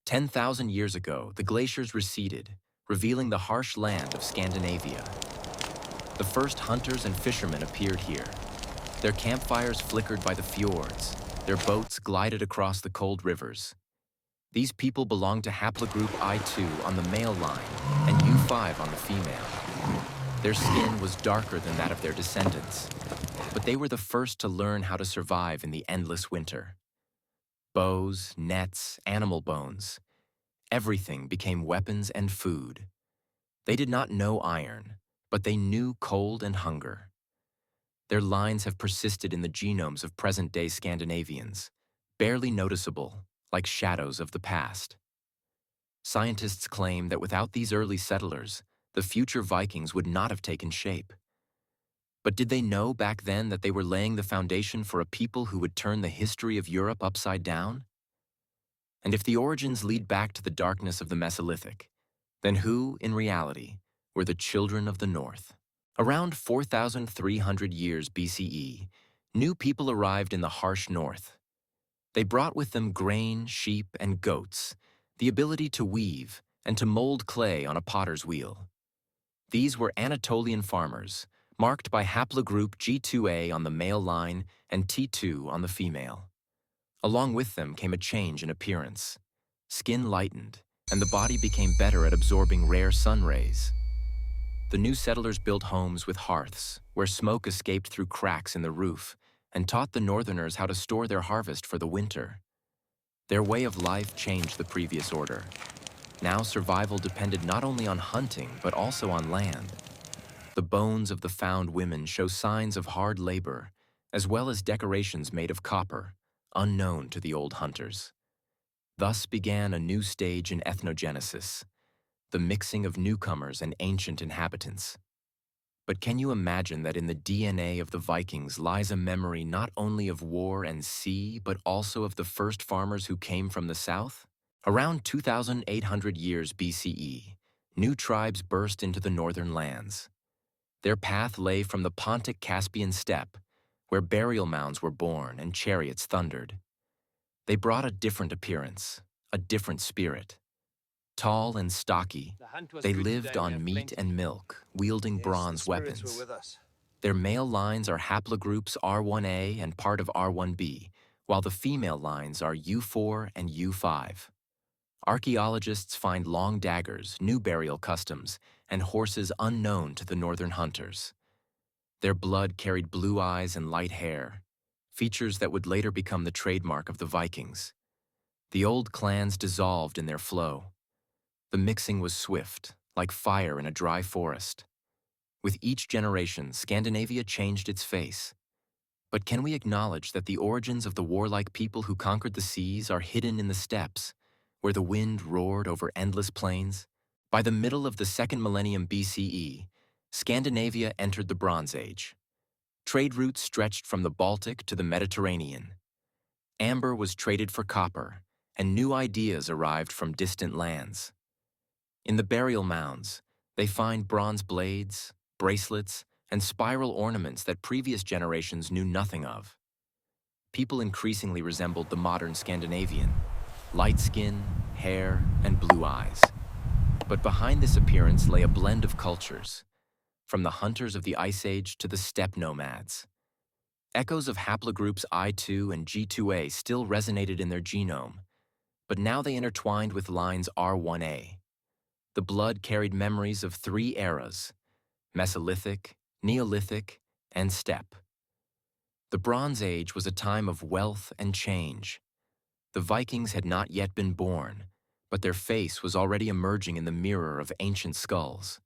10,000 years ago, the glaciers receded, revealing the harsh land of Scandinavia. The first hunters and fishermen appeared here. Their campfires flickered by the fjords. Their boats glided across the cold rivers. These people belonged to haplogroup I2 on the male line and U5 on the female. Their skin was darker than that of their descendants, but they were the first to learn how to survive in the endless winter. Bows, nets, animal bones. Everything became weapons and food. They did not know iron, but they knew cold and hunger. Their lines have persisted in the genomes of present-day Scandinavians, barely noticeable, like shadows of the past. Scientists claim that without these early settlers, the future Vikings would not have taken shape. But did they know back then that they were laying the foundation for a people who would turn the history of Europe upside down? And if the origins lead back to the darkness of the Mesolithic, then who, in reality, were the children of the North? Around 4,300 years BCE, new people arrived in the harsh North. They brought with them grain, sheep, and goats, the ability to weave and to mold clay on a potter's wheel. These were Anatolian farmers, marked by haplogroup G2A on the male line and T2 on the female. Along with them came a change in appearance. Skin lightened, and the body became better at absorbing rare sun rays. The new settlers built homes with hearths, where smoke escaped through cracks in the roof, and taught the northerners how to store their harvest for the winter. Their way of life changed the previous order. Now survival depended not only on hunting, but also on land. The bones of the found women show signs of hard labor, as well as decorations made of copper, unknown to the old hunters. Thus began a new stage in ethnogenesis, the mixing of newcomers and ancient inhabitants. But can you imagine that in the DNA of the Vikings lies a memory not only of war and sea, but also of the first farmers who came from the south? Around 2,800 years BCE, new tribes burst into the northern lands. Their path lay from the Pontic-Caspian steppe, where burial mounds were born and chariots thundered. They brought a different appearance, a different spirit. Tall and stocky, they lived on meat and milk, wielding bronze weapons. Their male lines are haplogroups R1A and part of R1B, while the female lines are U4 and U5. Archaeologists find long daggers, new burial customs, and horses unknown to the northern hunters. Their blood carried blue eyes and light hair, features that would later become the trademark of the Vikings. The old clans dissolved in their flow. The mixing was swift, like fire in a dry forest. With each generation, Scandinavia changed its face. But can we acknowledge that the origins of the warlike people who conquered the seas are hidden in the steppes, where the wind roared over endless plains? By the middle of the second millennium BCE, Scandinavia entered the Bronze Age. Trade routes stretched from the Baltic to the Mediterranean. Amber was traded for copper, and new ideas arrived from distant lands. In the burial mounds, they find bronze blades, bracelets, and spiral ornaments that previous generations knew nothing of. People increasingly resembled the modern Scandinavian, light skin, hair, and blue eyes. But behind this appearance lay a blend of cultures, from the hunters of the Ice Age to the steppe nomads. Echoes of haplogroups I2 and G2A still resonated in their genome, but now they intertwined with lines R1A. The blood carried memories of three eras: Mesolithic, Neolithic, and steppe. The Bronze Age was a time of wealth and change. The Vikings had not yet been born, but their face was already emerging in the mirror of ancient skulls.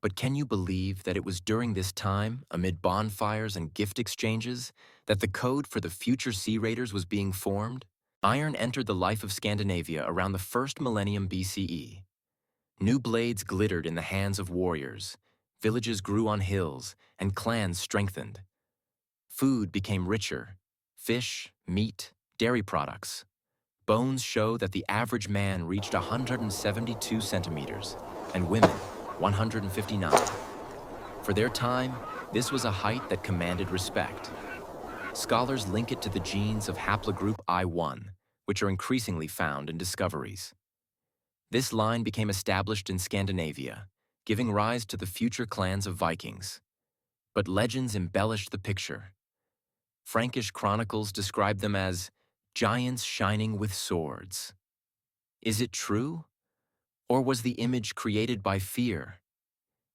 But can you believe that it was during this time, amid bonfires and gift exchanges, that the code for the future Sea Raiders was being formed? Iron entered the life of Scandinavia around the first millennium BCE. New blades glittered in the hands of warriors, villages grew on hills, and clans strengthened. Food became richer: fish, meat, dairy products. Bones show that the average man reached 172 centimeters, and women 159. For their time, this was a height that commanded respect. Scholars link it to the genes of haplogroup I1, which are increasingly found in discoveries. This line became established in Scandinavia, giving rise to the future clans of Vikings. But legends embellished the picture. Frankish chronicles describe them as giants shining with swords. Is it true? Or was the image created by fear?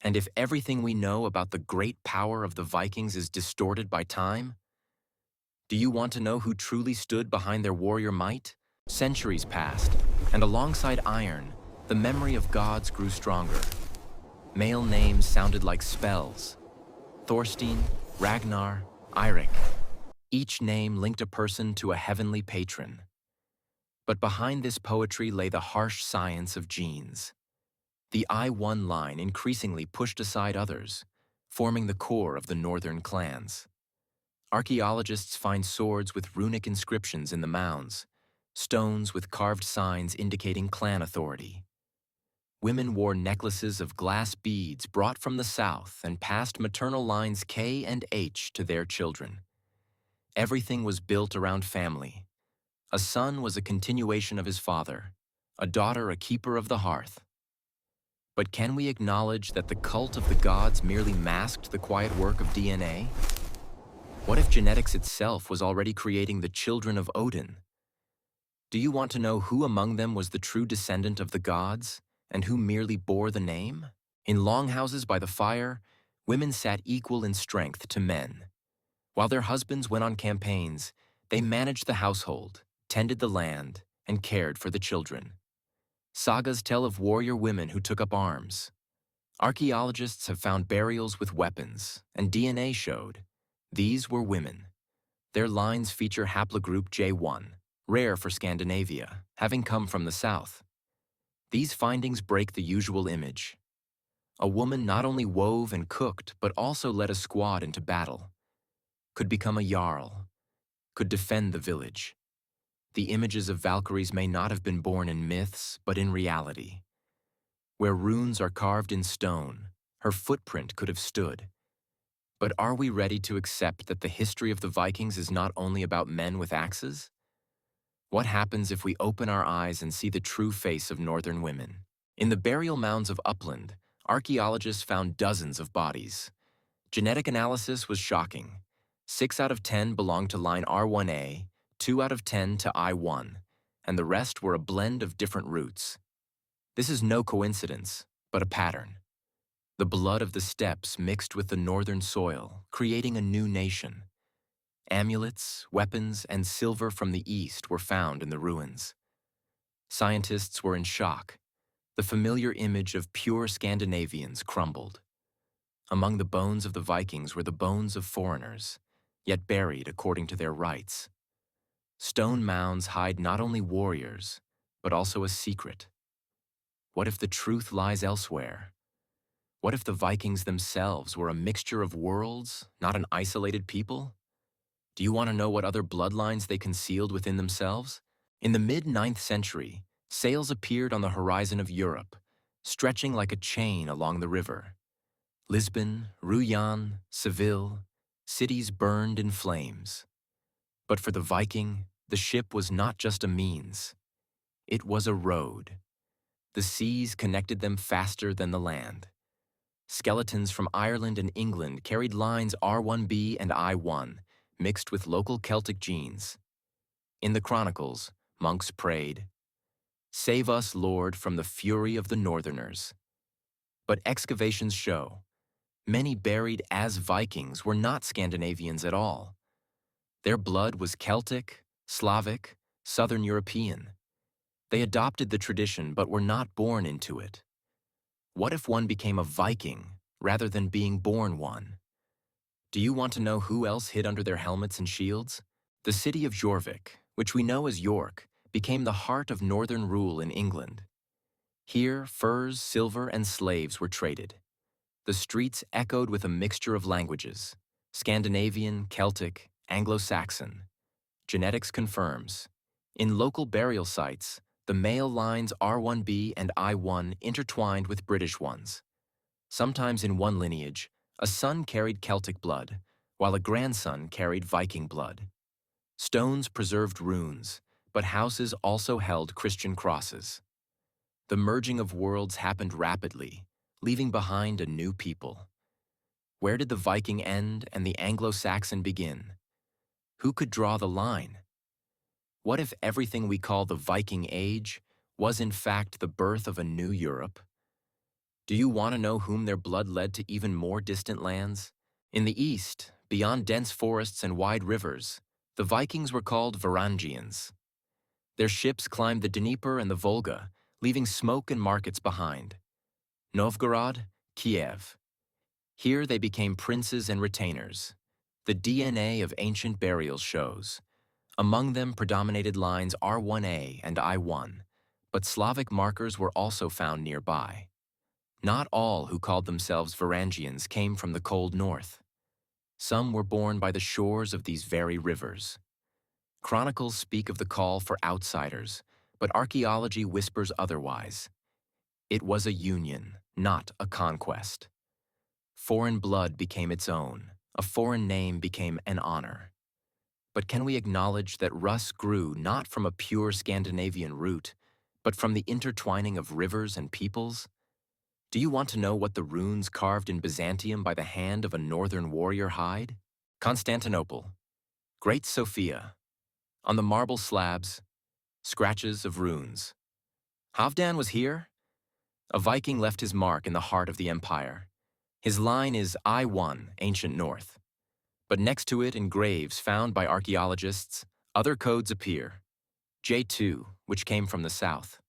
And if everything we know about the great power of the Vikings is distorted by time, do you want to know who truly stood behind their warrior might? Centuries passed, and alongside iron, the memory of gods grew stronger. Male names sounded like spells. Thorstein, Ragnar, Eirik. Each name linked a person to a heavenly patron. But behind this poetry lay the harsh science of genes. The I-1 line increasingly pushed aside others, forming the core of the northern clans. Archaeologists find swords with runic inscriptions in the mounds, stones with carved signs indicating clan authority. Women wore necklaces of glass beads brought from the south and passed maternal lines K and H to their children. Everything was built around family. A son was a continuation of his father, a daughter a keeper of the hearth. But can we acknowledge that the cult of the gods merely masked the quiet work of DNA? What if genetics itself was already creating the children of Odin? Do you want to know who among them was the true descendant of the gods, and who merely bore the name? In longhouses by the fire, women sat equal in strength to men. While their husbands went on campaigns, they managed the household, tended the land, and cared for the children. Sagas tell of warrior women who took up arms. Archaeologists have found burials with weapons, and DNA showed these were women. Their lines feature haplogroup J1, rare for Scandinavia, having come from the south. These findings break the usual image. A woman not only wove and cooked, but also led a squad into battle, could become a jarl, could defend the village. The images of Valkyries may not have been born in myths, but in reality. Where runes are carved in stone, her footprint could have stood. But are we ready to accept that the history of the Vikings is not only about men with axes? What happens if we open our eyes and see the true face of northern women? In the burial mounds of Uppland, archaeologists found dozens of bodies. Genetic analysis was shocking. 6 out of 10 belonged to line R1A, 2 out of 10 to I1, and the rest were a blend of different roots. This is no coincidence, but a pattern. The blood of the steppes mixed with the northern soil, creating a new nation. Amulets, weapons, and silver from the east were found in the ruins. Scientists were in shock. The familiar image of pure Scandinavians crumbled. Among the bones of the Vikings were the bones of foreigners, yet buried according to their rites. Stone mounds hide not only warriors, but also a secret. What if the truth lies elsewhere? What if the Vikings themselves were a mixture of worlds, not an isolated people? Do you want to know what other bloodlines they concealed within themselves? In the mid-9th century, sails appeared on the horizon of Europe, stretching like a chain along the river. Lisbon, Rouen, Seville, cities burned in flames. But for the Viking, the ship was not just a means. It was a road. The seas connected them faster than the land. Skeletons from Ireland and England carried lines R1b and I1, mixed with local Celtic genes. In the Chronicles, monks prayed, "Save us, Lord, from the fury of the Northerners." But excavations show many buried as Vikings were not Scandinavians at all. Their blood was Celtic, Slavic, Southern European. They adopted the tradition but were not born into it. What if one became a Viking rather than being born one? Do you want to know who else hid under their helmets and shields? The city of Jorvik, which we know as York, became the heart of northern rule in England. Here, furs, silver, and slaves were traded. The streets echoed with a mixture of languages: Scandinavian, Celtic, Anglo-Saxon. Genetics confirms. In local burial sites, the male lines R1b and I1 intertwined with British ones. Sometimes in one lineage, a son carried Celtic blood, while a grandson carried Viking blood. Stones preserved runes, but houses also held Christian crosses. The merging of worlds happened rapidly, leaving behind a new people. Where did the Viking end and the Anglo-Saxon begin? Who could draw the line? What if everything we call the Viking Age was in fact the birth of a new Europe? Do you want to know whom their blood led to even more distant lands? In the east, beyond dense forests and wide rivers, the Vikings were called Varangians. Their ships climbed the Dnieper and the Volga, leaving smoke and markets behind. Novgorod, Kiev. Here they became princes and retainers. The DNA of ancient burials shows. Among them predominated lines R1A and I1, but Slavic markers were also found nearby. Not all who called themselves Varangians came from the cold north. Some were born by the shores of these very rivers. Chronicles speak of the call for outsiders, but archaeology whispers otherwise. It was a union, not a conquest. Foreign blood became its own. A foreign name became an honor. But can we acknowledge that Rus grew not from a pure Scandinavian root, but from the intertwining of rivers and peoples? Do you want to know what the runes carved in Byzantium by the hand of a northern warrior hide? Constantinople, Great Sophia. On the marble slabs, scratches of runes. Halfdan was here? A Viking left his mark in the heart of the empire. His line is I1, ancient North. But next to it, in graves found by archaeologists, other codes appear. J2, which came from the south.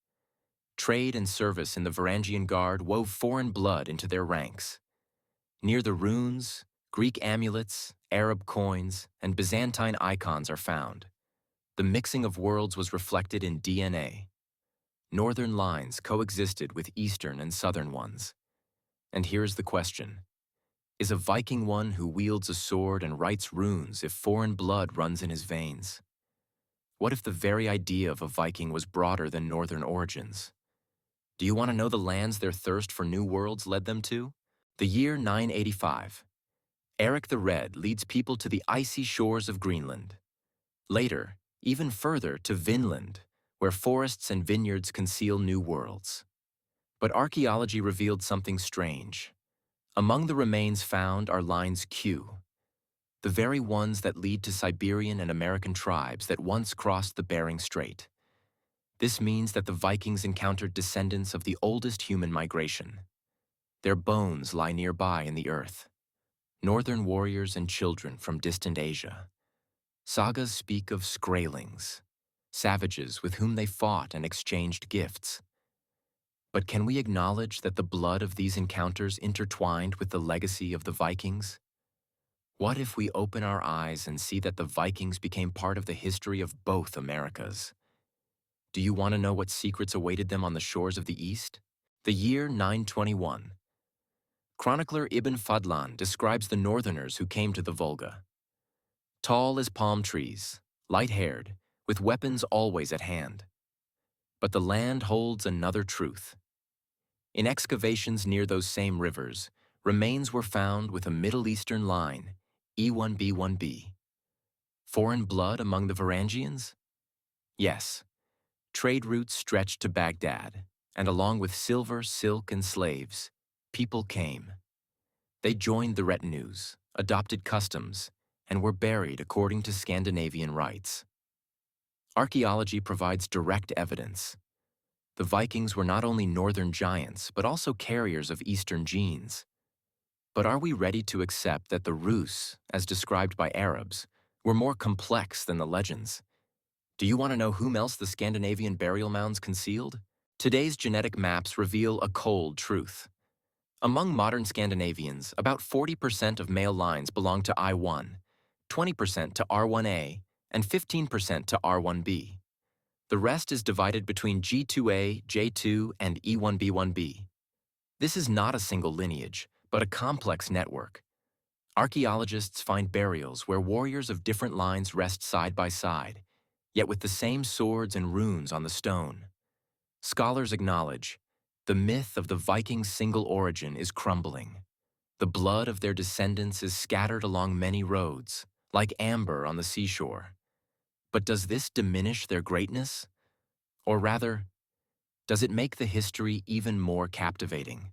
Trade and service in the Varangian Guard wove foreign blood into their ranks. Near the runes, Greek amulets, Arab coins, and Byzantine icons are found. The mixing of worlds was reflected in DNA. Northern lines coexisted with eastern and southern ones. And here's the question. Is a Viking one who wields a sword and writes runes if foreign blood runs in his veins? What if the very idea of a Viking was broader than northern origins? Do you want to know the lands their thirst for new worlds led them to? The year 985. Eric the Red leads people to the icy shores of Greenland. Later, even further to Vinland, where forests and vineyards conceal new worlds. But archaeology revealed something strange. Among the remains found are lines Q, the very ones that lead to Siberian and American tribes that once crossed the Bering Strait. This means that the Vikings encountered descendants of the oldest human migration. Their bones lie nearby in the earth. Northern warriors and children from distant Asia. Sagas speak of Skraelings, savages with whom they fought and exchanged gifts. But can we acknowledge that the blood of these encounters intertwined with the legacy of the Vikings? What if we open our eyes and see that the Vikings became part of the history of both Americas? Do you want to know what secrets awaited them on the shores of the East? The year 921. Chronicler Ibn Fadlan describes the northerners who came to the Volga. Tall as palm trees, light-haired, with weapons always at hand. But the land holds another truth. In excavations near those same rivers, remains were found with a Middle Eastern line, E1B1B. Foreign blood among the Varangians? Yes. Trade routes stretched to Baghdad, and along with silver, silk, and slaves, people came. They joined the retinues, adopted customs, and were buried according to Scandinavian rites. Archaeology provides direct evidence. The Vikings were not only northern giants, but also carriers of eastern genes. But are we ready to accept that the Rus, as described by Arabs, were more complex than the legends? Do you want to know whom else the Scandinavian burial mounds concealed? Today's genetic maps reveal a cold truth. Among modern Scandinavians, about 40% of male lines belong to I1, 20% to R1A, and 15% to R1B. The rest is divided between G2A, J2, and E1B1B. This is not a single lineage, but a complex network. Archaeologists find burials where warriors of different lines rest side by side, yet with the same swords and runes on the stone. Scholars acknowledge the myth of the Vikings' single origin is crumbling. The blood of their descendants is scattered along many roads, like amber on the seashore. But does this diminish their greatness? Or rather, Does it make the history even more captivating?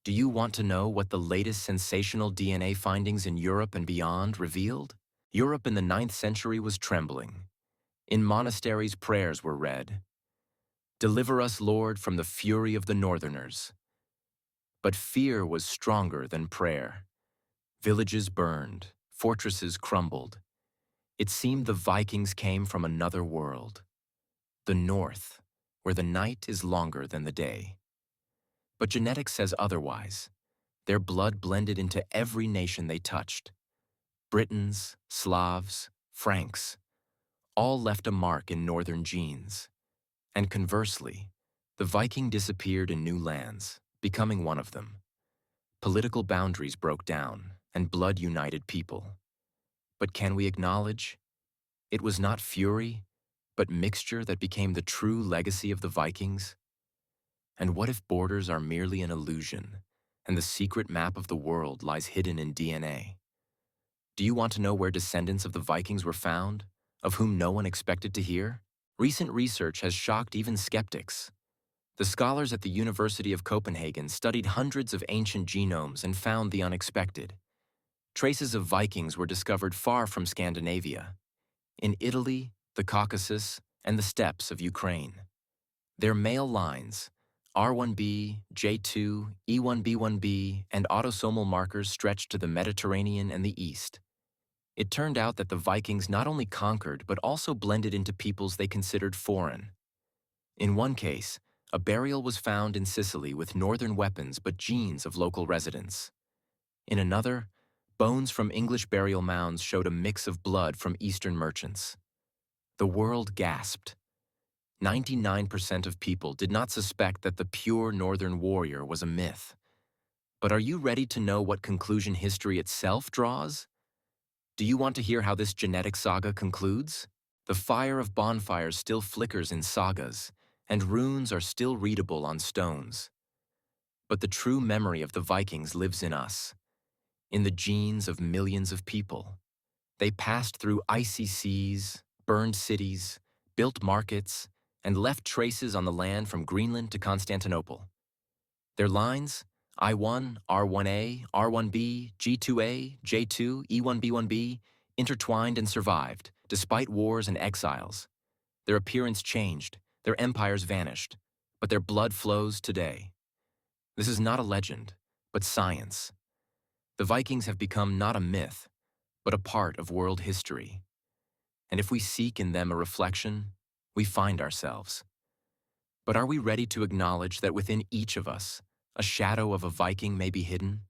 Do you want to know what the latest sensational DNA findings in Europe and beyond revealed? Europe in the 9th century was trembling. In monasteries, prayers were read. "Deliver us, Lord, from the fury of the northerners." But fear was stronger than prayer. Villages burned, fortresses crumbled. It seemed the Vikings came from another world, the north, where the night is longer than the day. But genetics says otherwise. Their blood blended into every nation they touched. Britons, Slavs, Franks, all left a mark in northern genes. And conversely, the Viking disappeared in new lands, becoming one of them. Political boundaries broke down, and blood united people. But can we acknowledge it was not fury, but mixture that became the true legacy of the Vikings? And what if borders are merely an illusion, and the secret map of the world lies hidden in DNA? Do you want to know where descendants of the Vikings were found, of whom no one expected to hear? Recent research has shocked even skeptics. The scholars at the University of Copenhagen studied hundreds of ancient genomes and found the unexpected. Traces of Vikings were discovered far from Scandinavia, in Italy, the Caucasus, and the steppes of Ukraine. Their male lines, R1b, J2, E1b1b, and autosomal markers stretched to the Mediterranean and the East. It turned out that the Vikings not only conquered but also blended into peoples they considered foreign. In one case, a burial was found in Sicily with northern weapons but genes of local residents. In another, bones from English burial mounds showed a mix of blood from Eastern merchants. The world gasped. 99% of people did not suspect that the pure northern warrior was a myth. But are you ready to know what conclusion history itself draws? Do you want to hear how this genetic saga concludes? The fire of bonfires still flickers in sagas, and runes are still readable on stones. But the true memory of the Vikings lives in us, in the genes of millions of people. They passed through icy seas, burned cities, built markets, and left traces on the land from Greenland to Constantinople. Their lines, I1, R1A, R1B, G2A, J2, E1B1B, intertwined and survived, despite wars and exiles. Their appearance changed, their empires vanished, but their blood flows today. This is not a legend, but science. The Vikings have become not a myth, but a part of world history. And if we seek in them a reflection, we find ourselves. But are we ready to acknowledge that within each of us, a shadow of a Viking may be hidden?